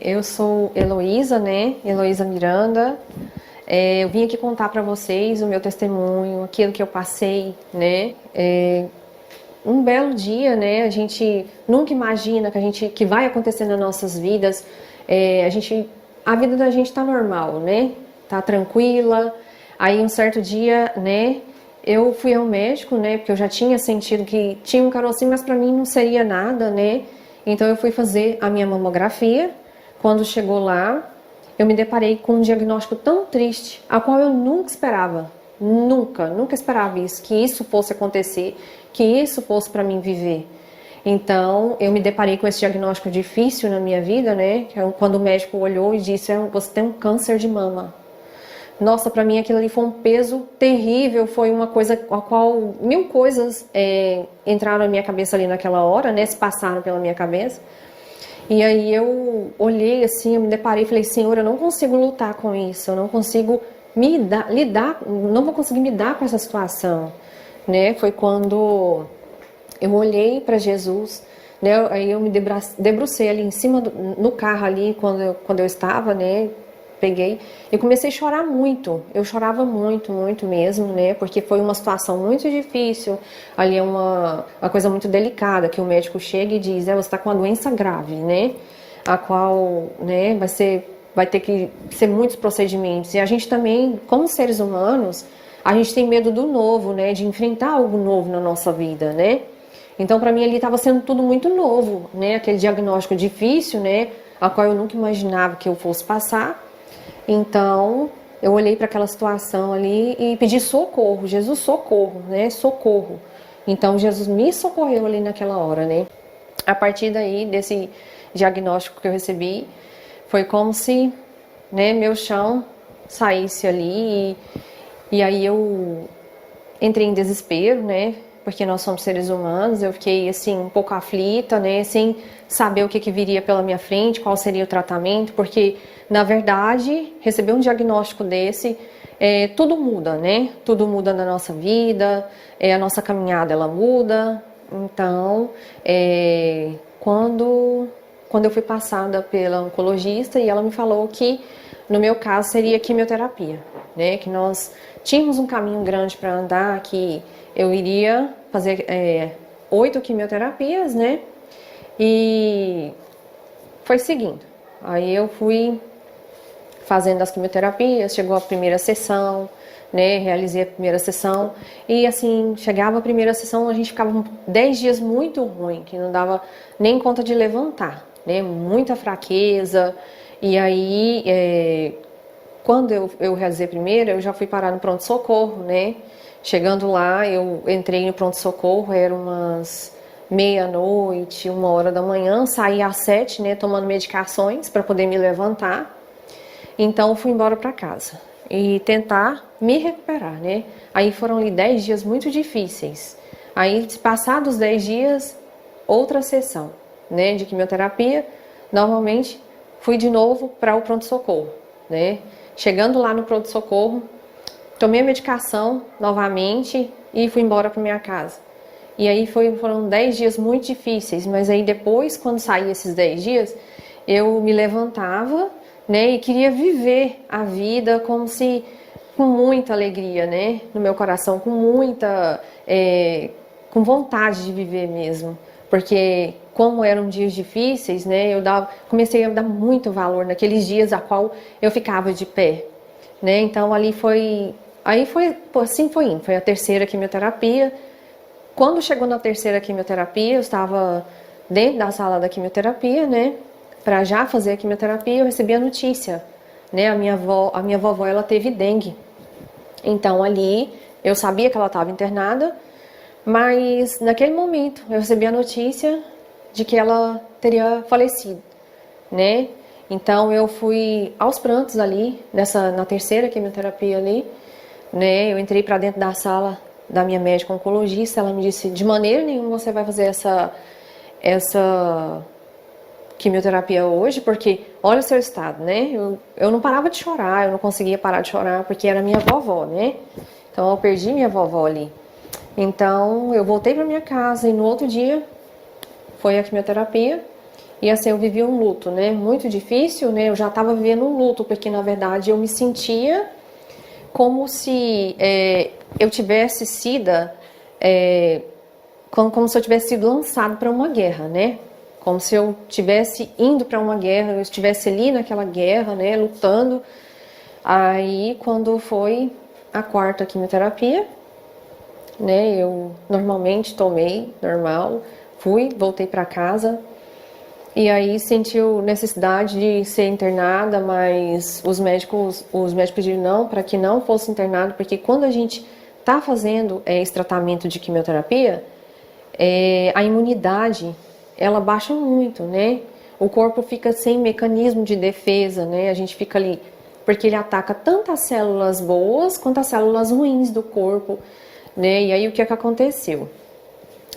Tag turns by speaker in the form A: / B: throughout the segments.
A: Eu sou Heloísa, né? Heloísa Miranda. Eu vim aqui contar para vocês o meu testemunho, aquilo que eu passei, né? Um belo dia, né? A gente nunca imagina que vai acontecer nas nossas vidas. A vida da gente tá normal, né? Tá tranquila. Aí um certo dia, né? Eu fui ao médico, né? Porque eu já tinha sentido que tinha um carocinho, mas para mim não seria nada, né? Então eu fui fazer a minha mamografia. Quando chegou lá, eu me deparei com um diagnóstico tão triste, a qual eu nunca esperava. Nunca esperava isso, que isso fosse acontecer, que isso fosse para mim viver. Então, eu me deparei com esse diagnóstico difícil na minha vida, né? Quando o médico olhou e disse: você tem um câncer de mama. Nossa, para mim aquilo ali foi um peso terrível, foi uma coisa a qual mil coisas entraram na minha cabeça ali naquela hora, né? Se passaram pela minha cabeça. E aí eu olhei assim, eu me deparei e falei: Senhor, eu não consigo lutar com isso, eu não consigo não vou conseguir me dar com essa situação, né? Foi quando eu olhei para Jesus, né? Aí eu me debrucei ali em cima no carro ali quando eu estava, né? Peguei e comecei a chorar muito. Eu chorava muito mesmo, né? Porque foi uma situação muito difícil. Ali é uma coisa muito delicada que o médico chega e diz: você está com uma doença grave, né? A qual, né? Vai ter que ser muitos procedimentos. E a gente também, como seres humanos, a gente tem medo do novo, né? De enfrentar algo novo na nossa vida, né? Então, para mim ali estava sendo tudo muito novo, né? Aquele diagnóstico difícil, né? A qual eu nunca imaginava que eu fosse passar. Então, eu olhei para aquela situação ali e pedi socorro. Jesus, socorro, né? Socorro. Então, Jesus me socorreu ali naquela hora, né? A partir daí, desse diagnóstico que eu recebi, foi como se, né, meu chão saísse ali e aí eu entrei em desespero, né? Porque nós somos seres humanos. Eu fiquei assim um pouco aflita, né? Sem saber o que viria pela minha frente, qual seria o tratamento, porque na verdade receber um diagnóstico desse, tudo muda, né? Tudo muda na nossa vida, a nossa caminhada ela muda. Então, quando eu fui passada pela oncologista e ela me falou que no meu caso seria quimioterapia, né? Que nós tínhamos um caminho grande para andar, que eu iria fazer 8 quimioterapias, né? E foi seguindo. Aí eu fui fazendo as quimioterapias, chegou a primeira sessão, né? Realizei a primeira sessão e assim, chegava a primeira sessão, a gente ficava 10 dias muito ruim, que não dava nem conta de levantar, né? Muita fraqueza. E aí, quando eu realizei primeiro, eu já fui parar no pronto-socorro, né? Chegando lá, eu entrei no pronto-socorro, era umas meia-noite, 1 hora da manhã, saí às 7, né? Tomando medicações para poder me levantar. Então, fui embora para casa e tentar me recuperar, né? Aí foram ali 10 dias muito difíceis. Aí, passados 10 dias, outra sessão, né? De quimioterapia. Normalmente, fui de novo para o pronto-socorro, né? Chegando lá no pronto-socorro, tomei a medicação novamente e fui embora para minha casa. E aí foram 10 dias muito difíceis, mas aí depois, quando saí esses 10 dias, eu me levantava, né, e queria viver a vida como se com muita alegria, né, no meu coração, com vontade de viver mesmo, porque como eram dias difíceis, né, comecei a dar muito valor naqueles dias a qual eu ficava de pé, né, então assim foi indo, foi a terceira quimioterapia. Quando chegou na terceira quimioterapia, eu estava dentro da sala da quimioterapia, né, para já fazer a quimioterapia, eu recebi a notícia, né, a minha vovó, ela teve dengue. Então ali, eu sabia que ela estava internada, mas naquele momento eu recebi a notícia de que ela teria falecido, né? Então eu fui aos prantos ali, na terceira quimioterapia ali, né? Eu entrei para dentro da sala da minha médica oncologista, ela me disse: de maneira nenhuma você vai fazer essa quimioterapia hoje, porque olha o seu estado, né? Eu não parava de chorar, eu não conseguia parar de chorar, porque era minha vovó, né? Então eu perdi minha vovó ali. Então eu voltei para minha casa e no outro dia foi a quimioterapia E assim, eu vivi um luto, né? Muito difícil, né? Eu já estava vivendo um luto, porque na verdade eu me sentia como se eu tivesse sido, como se eu tivesse sido lançado para uma guerra, né? Como se eu tivesse indo para uma guerra, eu estivesse ali naquela guerra, né? Lutando. Aí, quando foi a quarta quimioterapia, né? Eu normalmente tomei, normal, voltei para casa. E aí sentiu necessidade de ser internada, mas os médicos pediram não, para que não fosse internado, porque quando a gente está fazendo esse tratamento de quimioterapia, a imunidade ela baixa muito, né? O corpo fica sem mecanismo de defesa, né? A gente fica ali, porque ele ataca tanto as células boas quanto as células ruins do corpo, né? E aí o que é que aconteceu?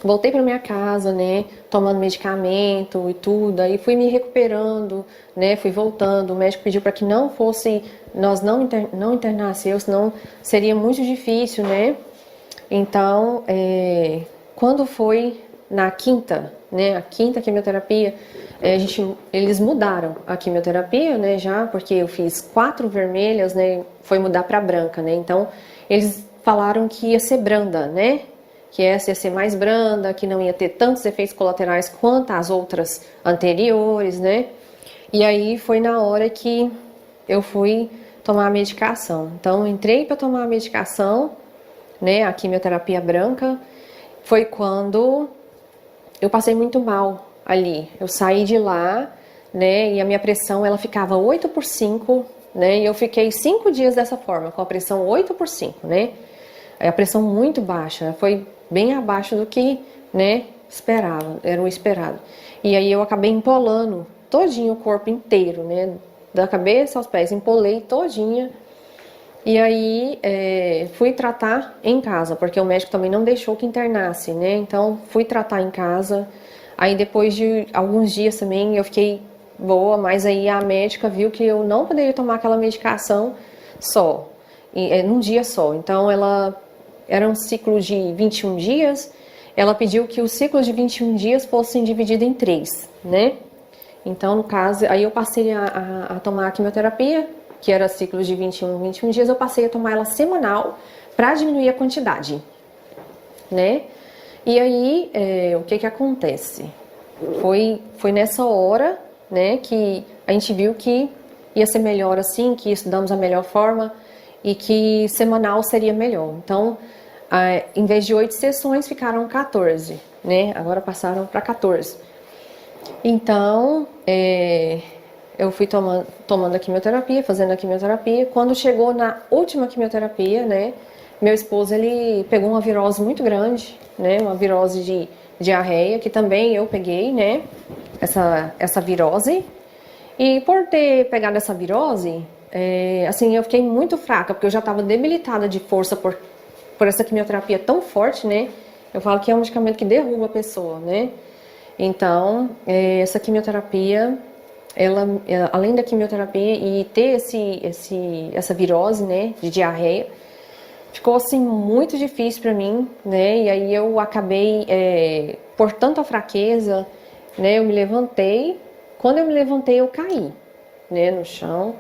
A: Voltei para minha casa, né, tomando medicamento e tudo, aí fui me recuperando, né, fui voltando. O médico pediu para que não fosse, nós não internasse eu, senão seria muito difícil, né? Então, quando foi na quinta, né, a quinta quimioterapia, eles mudaram a quimioterapia, né, já, porque eu fiz 4 vermelhas, né, foi mudar para branca, né, então eles falaram que ia ser branda, né, que essa ia ser mais branda, que não ia ter tantos efeitos colaterais quanto as outras anteriores, né, e aí foi na hora que eu fui tomar a medicação. Então, entrei para tomar a medicação, né, a quimioterapia branca, foi quando eu passei muito mal ali. Eu saí de lá, né, e a minha pressão ela ficava 8/5, né, e eu fiquei 5 dias dessa forma, com a pressão 8/5, né, a pressão muito baixa, foi bem abaixo do que, né, esperava, era o esperado. E aí eu acabei empolando todinho o corpo inteiro, né, da cabeça aos pés, empolei todinha. E aí fui tratar em casa, porque o médico também não deixou que internasse, né? Então fui tratar em casa. Aí depois de alguns dias também eu fiquei boa, mas aí a médica viu que eu não poderia tomar aquela medicação só, num dia só. Então ela era um ciclo de 21 dias. Ela pediu que os ciclos de 21 dias fossem divididos em 3, né? Então, no caso, aí eu passei a tomar a quimioterapia, que era ciclo de 21 dias, eu passei a tomar ela semanal para diminuir a quantidade, né? E aí, o que que acontece? Foi nessa hora, né, que a gente viu que ia ser melhor assim, que estudamos a melhor forma e que semanal seria melhor. Então, em vez de 8 sessões, ficaram 14, né? Agora passaram para 14. Então, eu fui tomando a quimioterapia, fazendo a quimioterapia. Quando chegou na última quimioterapia, né, meu esposo ele pegou uma virose muito grande, né, uma virose de diarreia, que também eu peguei, né, essa virose. E por ter pegado essa virose, assim, eu fiquei muito fraca, porque eu já estava debilitada de força por essa quimioterapia tão forte, né. Eu falo que é um medicamento que derruba a pessoa, né. Então, essa quimioterapia, ela, além da quimioterapia e ter essa virose, né, de diarreia, ficou assim muito difícil para mim, né? E aí eu acabei, por tanta fraqueza, né, eu me levantei. Quando eu me levantei, eu caí, né, no chão.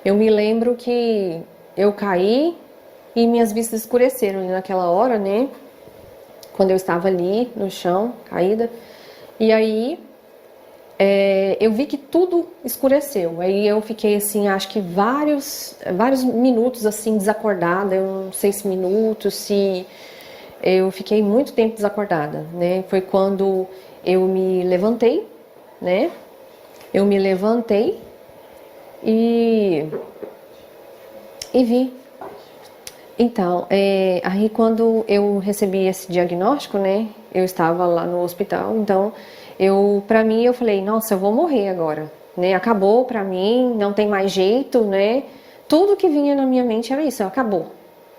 A: Eu me lembro que eu caí e minhas vistas escureceram naquela hora, né? Quando eu estava ali no chão, caída. E aí eu vi que tudo escureceu. Aí eu fiquei assim, acho que vários minutos assim desacordada. Eu não sei se minutos, se eu fiquei muito tempo desacordada, né? Foi quando eu me levantei, né? Eu me levantei e vi. Então, aí quando eu recebi esse diagnóstico, né, eu estava lá no hospital, então pra mim, eu falei, nossa, eu vou morrer agora, né, acabou pra mim, não tem mais jeito, né, tudo que vinha na minha mente era isso, acabou,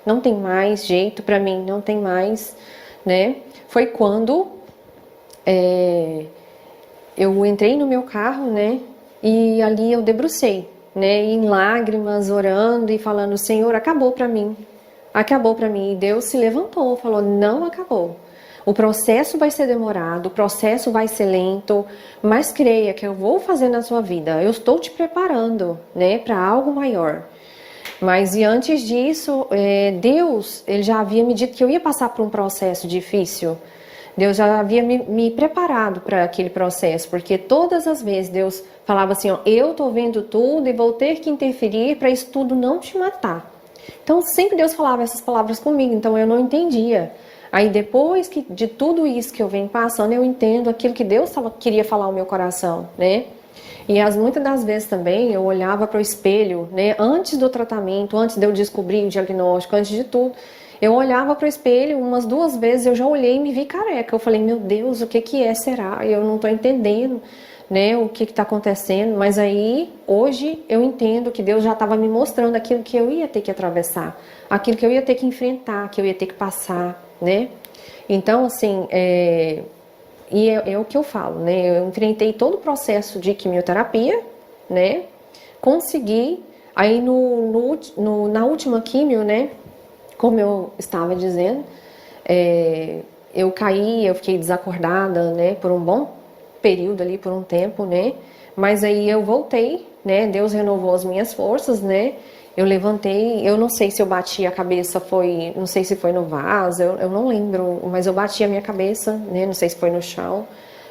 A: não tem mais jeito pra mim, não tem mais, né, foi quando eu entrei no meu carro, né, e ali eu debrucei, né, em lágrimas, orando e falando, Senhor, acabou pra mim. Acabou pra mim. E Deus se levantou, falou, não acabou. O processo vai ser demorado, o processo vai ser lento, mas creia que eu vou fazer na sua vida. Eu estou te preparando, né, para algo maior. Mas e antes disso, Deus, ele já havia me dito que eu ia passar por um processo difícil. Deus já havia me preparado para aquele processo, porque todas as vezes Deus falava assim, ó, eu tô vendo tudo e vou ter que interferir para isso tudo não te matar. Então sempre Deus falava essas palavras comigo, então eu não entendia. Aí depois de tudo isso que eu venho passando, eu entendo aquilo que Deus queria falar ao meu coração, né? E muitas das vezes também eu olhava para o espelho, né? Antes do tratamento, antes de eu descobrir o diagnóstico, antes de tudo, eu olhava para o espelho umas 2 vezes, eu já olhei e me vi careca. Eu falei, meu Deus, o que é, será? Eu não estou entendendo, né, o que está acontecendo. Mas aí, hoje, eu entendo que Deus já estava me mostrando aquilo que eu ia ter que atravessar, aquilo que eu ia ter que enfrentar, que eu ia ter que passar, né? Então, assim, é o que eu falo, né? Eu enfrentei todo o processo de quimioterapia, né? Consegui, aí na última quimio, né? Como eu estava dizendo, eu caí, eu fiquei desacordada, né, por um bom período ali, por um tempo, né, mas aí eu voltei, né, Deus renovou as minhas forças, né, eu levantei, eu não sei se eu bati a cabeça, não sei se foi no vaso, eu não lembro, mas eu bati a minha cabeça, né, não sei se foi no chão,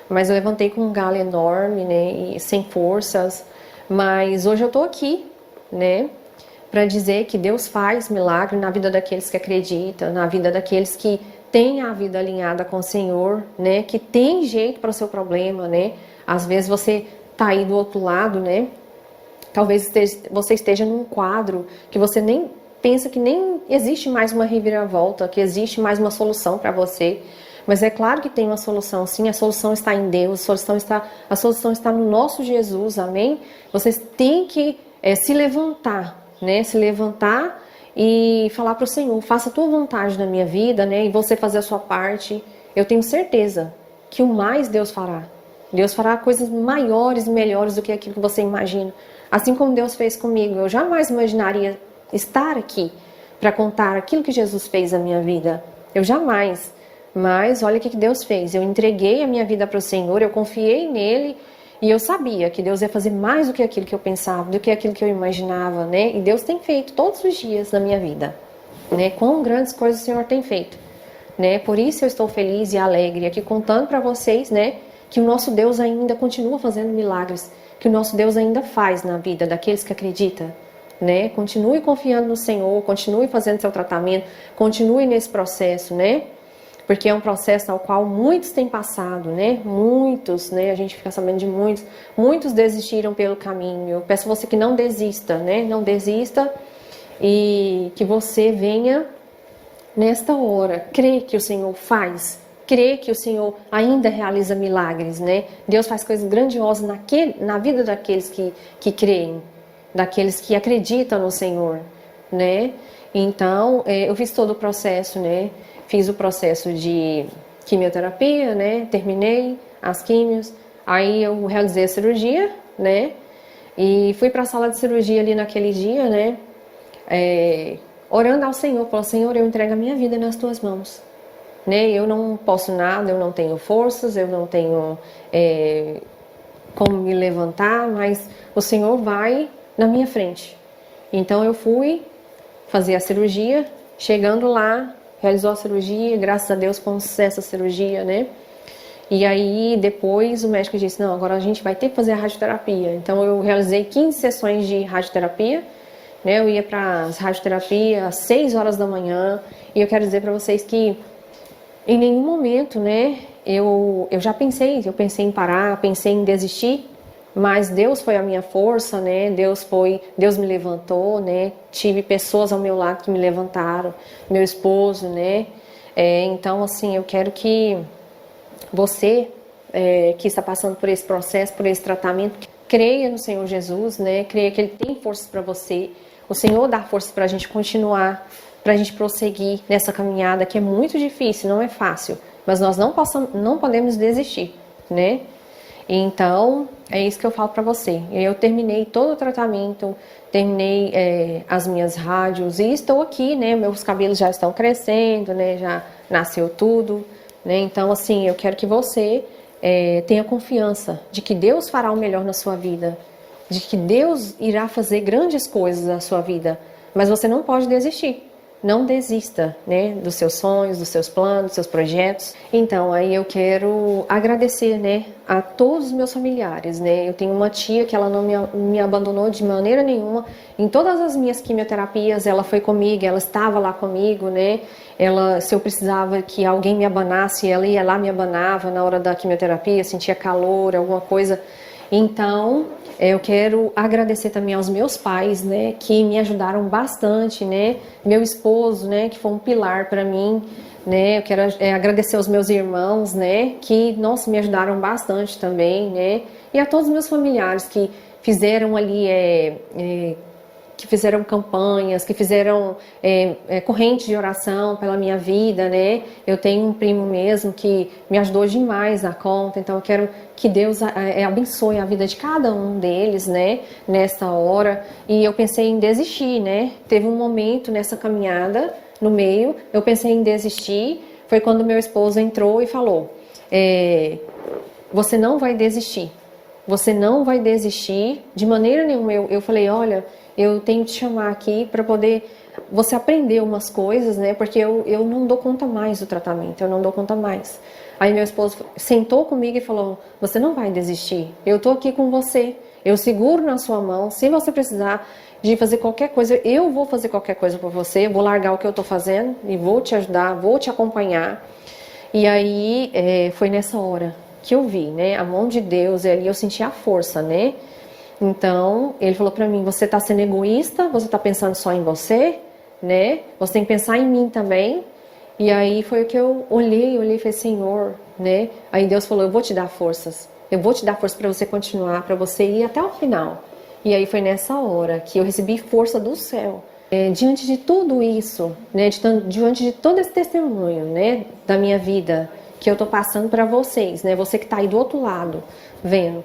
A: mas eu levantei com um galo enorme, né, e sem forças, mas hoje eu tô aqui, né, para dizer que Deus faz milagre na vida daqueles que acreditam, na vida daqueles que têm a vida alinhada com o Senhor, né? Que tem jeito para o seu problema, né? Às vezes você tá aí do outro lado, né? Talvez você esteja num quadro que você nem pensa que nem existe mais uma reviravolta, que existe mais uma solução para você. Mas é claro que tem uma solução, sim, a solução está em Deus, a solução está no nosso Jesus, amém? Vocês têm que se levantar, né? Se levantar e falar para o Senhor, faça a tua vontade na minha vida, né? E você fazer a sua parte. Eu tenho certeza que o mais Deus fará. Deus fará coisas maiores e melhores do que aquilo que você imagina. Assim como Deus fez comigo, eu jamais imaginaria estar aqui para contar aquilo que Jesus fez na minha vida. Eu jamais. Mas olha o que Deus fez. Eu entreguei a minha vida para o Senhor, eu confiei nele e eu sabia que Deus ia fazer mais do que aquilo que eu pensava, do que aquilo que eu imaginava, né? E Deus tem feito todos os dias na minha vida, né? Quão grandes coisas o Senhor tem feito, né? Por isso eu estou feliz e alegre aqui contando para vocês, né? Que o nosso Deus ainda continua fazendo milagres, que o nosso Deus ainda faz na vida daqueles que acreditam, né? Continue confiando no Senhor, continue fazendo seu tratamento, continue nesse processo, né? Porque é um processo ao qual muitos têm passado, né? Muitos, né? A gente fica sabendo de muitos desistiram pelo caminho. Eu peço a você que não desista, né? Não desista e que você venha nesta hora, crê que o Senhor faz, crê que o Senhor ainda realiza milagres, né? Deus faz coisas grandiosas na vida daqueles que creem, daqueles que acreditam no Senhor, né? Então, eu fiz todo o processo, né? Fiz o processo de quimioterapia, né? Terminei as químios, aí eu realizei a cirurgia, né? E fui para a sala de cirurgia ali naquele dia, né? Orando ao Senhor, falou, Senhor, eu entrego a minha vida nas tuas mãos, né? Eu não posso nada, eu não tenho forças, eu não tenho como me levantar, mas o Senhor vai na minha frente. Então eu fui fazer a cirurgia, chegando lá, realizou a cirurgia, graças a Deus com sucesso a cirurgia, né? E aí depois o médico disse, não, agora a gente vai ter que fazer a radioterapia. Então eu realizei 15 sessões de radioterapia, né? Eu ia para as radioterapias às 6 horas da manhã, e eu quero dizer para vocês que em nenhum momento, né, eu já pensei em parar, pensei em desistir, mas Deus foi a minha força, né? Deus me levantou, né? Tive pessoas ao meu lado que me levantaram, meu esposo, né? Então, assim, eu quero que você que está passando por esse processo, por esse tratamento, creia no Senhor Jesus, né? Creia que Ele tem forças para você. O Senhor dá forças para a gente continuar, para a gente prosseguir nessa caminhada que é muito difícil, não é fácil, mas nós não podemos desistir, né? Então, é isso que eu falo para você. Eu terminei todo o tratamento, terminei as minhas rádios e estou aqui, né? Meus cabelos já estão crescendo, né? Já nasceu tudo, né? Então, assim, eu quero que você tenha confiança de que Deus fará o melhor na sua vida, de que Deus irá fazer grandes coisas na sua vida, mas você não pode desistir. Não desista, né, dos seus sonhos, dos seus planos, dos seus projetos. Então, aí eu quero agradecer, né, a todos os meus familiares, né. Eu tenho uma tia que ela não me abandonou de maneira nenhuma. Em todas as minhas quimioterapias, ela foi comigo, ela estava lá comigo, né. Ela, se eu precisava que alguém me abanasse, ela ia lá, me abanava na hora da quimioterapia, sentia calor, alguma coisa. Então, eu quero agradecer também aos meus pais, né, que me ajudaram bastante, né, meu esposo, né, que foi um pilar para mim, né, eu quero agradecer aos meus irmãos, né, que, nossa, me ajudaram bastante também, né, e a todos os meus familiares que fizeram ali que fizeram campanhas, que fizeram correntes de oração pela minha vida, né? Eu tenho um primo mesmo que me ajudou demais na conta, então eu quero que Deus abençoe a vida de cada um deles, né? Nessa hora. E eu pensei em desistir, né? Teve um momento nessa caminhada, no meio, eu pensei em desistir, foi quando meu esposo entrou e falou, você não vai desistir. Você não vai desistir de maneira nenhuma. Eu falei, olha, eu tenho que te chamar aqui para poder você aprender umas coisas, né? Porque eu não dou conta mais do tratamento, eu não dou conta mais. Aí meu esposo sentou comigo e falou, você não vai desistir, eu tô aqui com você, eu seguro na sua mão, se você precisar de fazer qualquer coisa, eu vou fazer qualquer coisa por você, eu vou largar o que eu tô fazendo e vou te ajudar, vou te acompanhar. E aí foi nessa hora que eu vi, né, a mão de Deus, e ali eu senti a força, né? Então, ele falou pra mim, você tá sendo egoísta, você tá pensando só em você, né? Você tem que pensar em mim também. E aí foi o que eu olhei e falei, Senhor, né? Aí Deus falou, eu vou te dar forças. Eu vou te dar força para você continuar, para você ir até o final. E aí foi nessa hora que eu recebi força do céu. Diante de tudo isso, né? Diante de todo esse testemunho, né? Da minha vida, que eu tô passando para vocês, né? Você que tá aí do outro lado, vendo.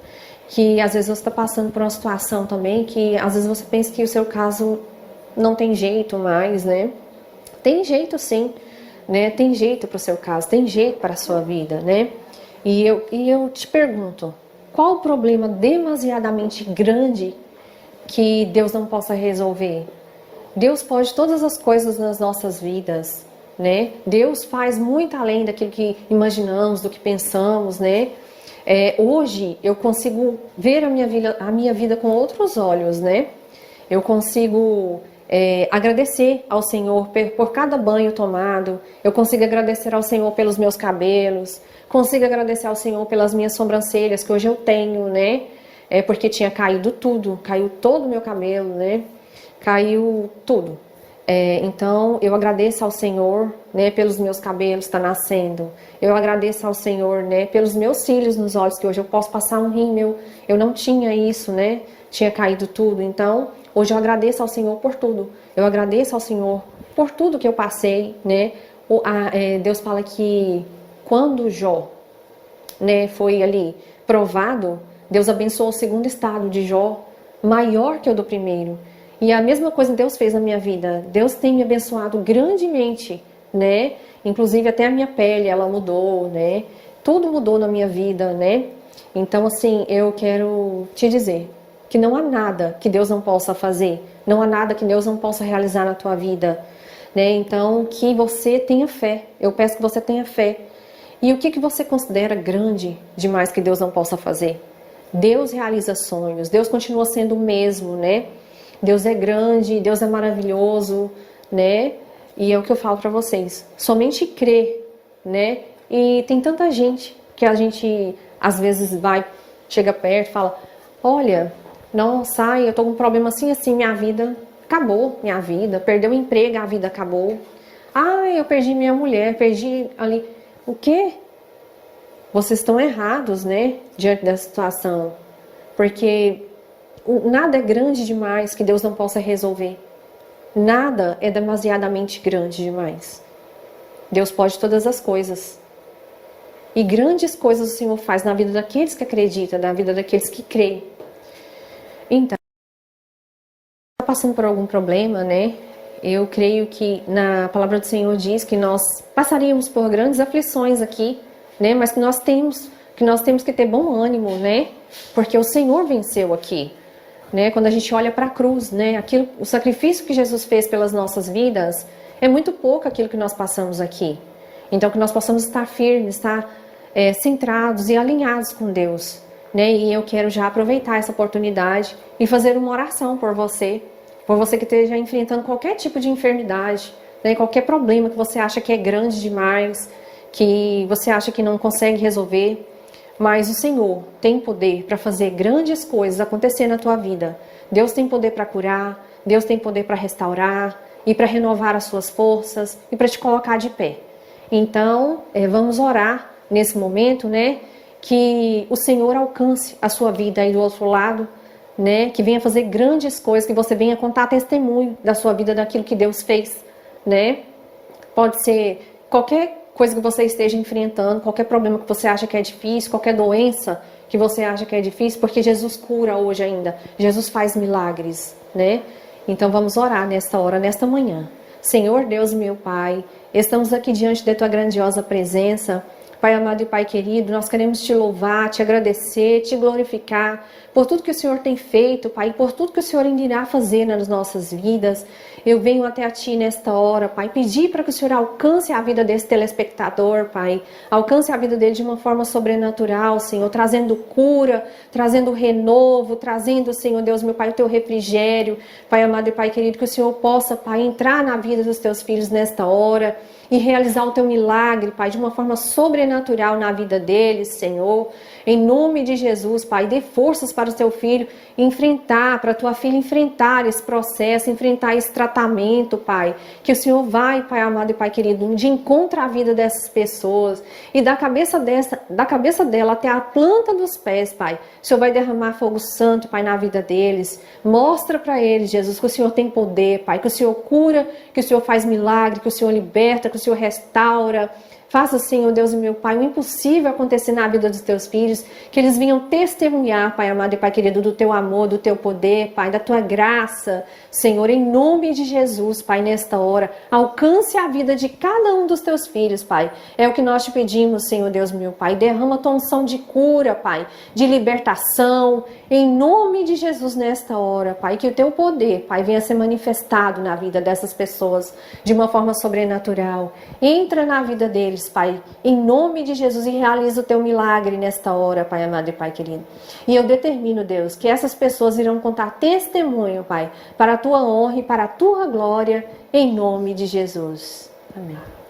A: Que às vezes você está passando por uma situação também que às vezes você pensa que o seu caso não tem jeito mais, né? Tem jeito sim, né? Tem jeito para o seu caso, tem jeito para a sua vida, né? E eu te pergunto, qual o problema demasiadamente grande que Deus não possa resolver? Deus pode todas as coisas nas nossas vidas, né? Deus faz muito além daquilo que imaginamos, do que pensamos, né? Hoje eu consigo ver a minha vida com outros olhos, né? Eu consigo agradecer ao Senhor por cada banho tomado, eu consigo agradecer ao Senhor pelos meus cabelos, consigo agradecer ao Senhor pelas minhas sobrancelhas que hoje eu tenho, né? Porque tinha caído tudo, caiu todo o meu cabelo, né? Caiu tudo. Então eu agradeço ao Senhor, né, pelos meus cabelos tá nascendo. Eu agradeço ao Senhor, né, pelos meus cílios nos olhos, que hoje eu posso passar um rímel. Eu não tinha isso, né? Tinha caído tudo. Então hoje eu agradeço ao Senhor por tudo. Eu agradeço ao Senhor por tudo que eu passei, né? Deus fala que quando Jó, né, foi ali provado, Deus abençoou o segundo estado de Jó, maior que o do primeiro. E a mesma coisa Deus fez na minha vida. Deus tem me abençoado grandemente, né? Inclusive até a minha pele, ela mudou, né? Tudo mudou na minha vida, né? Então, assim, eu quero te dizer que não há nada que Deus não possa fazer. Não há nada que Deus não possa realizar na tua vida, né? Então, que você tenha fé. Eu peço que você tenha fé. E o que você considera grande demais que Deus não possa fazer? Deus realiza sonhos. Deus continua sendo o mesmo, né? Deus é grande, Deus é maravilhoso, né? E é o que eu falo para vocês. Somente crer, né? E tem tanta gente que a gente às vezes chega perto e fala, olha, nossa, eu tô com um problema assim, assim, minha vida acabou, minha vida, perdeu o emprego, a vida acabou. Eu perdi minha mulher, perdi ali. O quê? Vocês estão errados, né? Diante da situação. Porque nada é grande demais que Deus não possa resolver. Nada é demasiadamente grande demais. Deus pode todas as coisas. E grandes coisas o Senhor faz na vida daqueles que acreditam, na vida daqueles que creem. Então, está passando por algum problema, né? eu creio que na palavra do Senhor diz que nós passaríamos por grandes aflições aqui, né? Mas que nós temos que ter bom ânimo, né? Porque o Senhor venceu aqui, né? Quando a gente olha para a cruz, né? O sacrifício que Jesus fez pelas nossas vidas é muito pouco aquilo que nós passamos aqui. Então que nós possamos estar firmes, estar centrados e alinhados com Deus, né? E eu quero já aproveitar essa oportunidade e fazer uma oração por você que esteja enfrentando qualquer tipo de enfermidade, né? Qualquer problema que você acha que é grande demais, que você acha que não consegue resolver. Mas o Senhor tem poder para fazer grandes coisas acontecer na tua vida. Deus tem poder para curar, Deus tem poder para restaurar e para renovar as suas forças e para te colocar de pé. Então, vamos orar nesse momento, né? Que o Senhor alcance a sua vida aí do outro lado, né? Que venha fazer grandes coisas, que você venha contar testemunho da sua vida, daquilo que Deus fez, né? Pode ser qualquer coisa que você esteja enfrentando, qualquer problema que você acha que é difícil, qualquer doença que você acha que é difícil, porque Jesus cura hoje ainda. Jesus faz milagres, né? Então vamos orar nesta hora, nesta manhã. Senhor Deus, meu Pai, estamos aqui diante da Tua grandiosa presença. Pai amado e Pai querido, nós queremos Te louvar, Te agradecer, Te glorificar por tudo que o Senhor tem feito, Pai, por tudo que o Senhor ainda irá fazer nas nossas vidas. Eu venho até a Ti nesta hora, Pai, pedir para que o Senhor alcance a vida desse telespectador, Pai, alcance a vida dele de uma forma sobrenatural, Senhor, trazendo cura, trazendo renovo, trazendo, Senhor Deus, meu Pai, o Teu refrigério, Pai amado e Pai querido, que o Senhor possa, Pai, entrar na vida dos Teus filhos nesta hora e realizar o Teu milagre, Pai, de uma forma sobrenatural na vida deles, Senhor. Em nome de Jesus, Pai, dê forças para o Teu filho enfrentar, para a Tua filha enfrentar esse processo, enfrentar esse tratamento, Pai. Que o Senhor vai, Pai amado e Pai querido, de encontro à vida dessas pessoas e da cabeça dela até a planta dos pés, Pai. O Senhor vai derramar fogo santo, Pai, na vida deles. Mostra para eles, Jesus, que o Senhor tem poder, Pai, que o Senhor cura, que o Senhor faz milagre, que o Senhor liberta, que o Senhor restaura. Faça, Senhor Deus e meu Pai, o impossível acontecer na vida dos Teus filhos, que eles venham testemunhar, Pai amado e Pai querido, do Teu amor, do Teu poder, Pai, da Tua graça, Senhor, em nome de Jesus, Pai, nesta hora, alcance a vida de cada um dos Teus filhos, Pai, é o que nós Te pedimos, Senhor Deus meu Pai, derrama Tua unção de cura, Pai, de libertação, em nome de Jesus nesta hora, Pai, que o Teu poder, Pai, venha ser manifestado na vida dessas pessoas, de uma forma sobrenatural, entra na vida deles, Pai, em nome de Jesus, e realiza o Teu milagre nesta hora, Pai amado e Pai querido. E eu determino, Deus, que essas pessoas irão contar testemunho, Pai, para a Tua honra e para a Tua glória, em nome de Jesus. Amém.